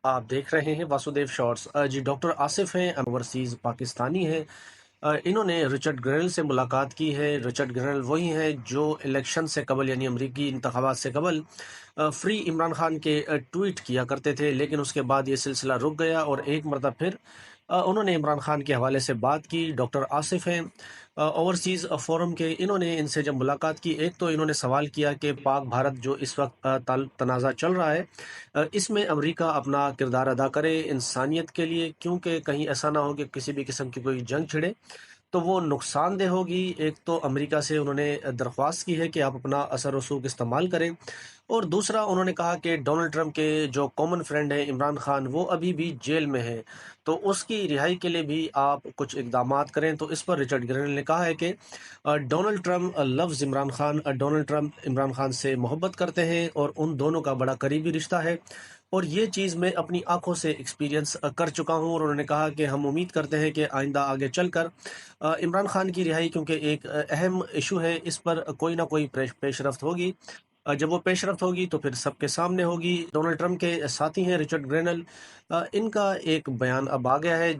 आप देख रहे हैं वासुदेव शॉर्ट्स। जी, डॉक्टर आसिफ हैं, ओवरसीज़ पाकिस्तानी हैं। इन्होंने रिचर्ड ग्रेनल से मुलाकात की है। रिचर्ड ग्रेनल वही हैं जो इलेक्शन से कबल यानी अमरीकी इंतखाबात से कबल फ्री इमरान खान के ट्वीट किया करते थे, लेकिन उसके बाद ये सिलसिला रुक गया और एक मरतबा फिर उन्होंने इमरान खान के हवाले से बात की। डॉक्टर आसिफ हैं ओवरसीज़ फोरम के। इन्होंने इनसे जब मुलाकात की, एक तो इन्होंने सवाल किया कि पाक भारत जो इस वक्त तनाज़ा चल रहा है, इसमें अमेरिका अपना किरदार अदा करे इंसानियत के लिए, क्योंकि कहीं ऐसा ना हो कि किसी भी किस्म की कोई जंग छिड़े तो वो नुकसानदेह होगी। एक तो अमेरिका से उन्होंने दरख्वास्त की है कि आप अपना असर रसूख इस्तेमाल करें, और दूसरा उन्होंने कहा कि डोनाल्ड ट्रंप के जो कॉमन फ्रेंड है इमरान खान, वो अभी भी जेल में है, तो उसकी रिहाई के लिए भी आप कुछ इकदामात करें। तो इस पर रिचर्ड ग्रेनल ने कहा है कि Donald Trump loves Imran Khan, Donald Trump Imran Khan से मोहब्बत करते हैं और उन दोनों का बड़ा करीबी रिश्ता है, और ये चीज़ मैं अपनी आंखों से एक्सपीरियंस कर चुका हूँ। और उन्होंने कहा कि हम उम्मीद करते हैं कि आइंदा आगे चलकर इमरान खान की रिहाई, क्योंकि एक अहम इशू है, इस पर कोई ना कोई पेशरफ्त होगी। जब वो पेशरफ्त होगी तो फिर सबके सामने होगी। डोनाल्ड ट्रंप के साथी हैं रिचर्ड ग्रेनल। इनका एक बयान अब आ गया है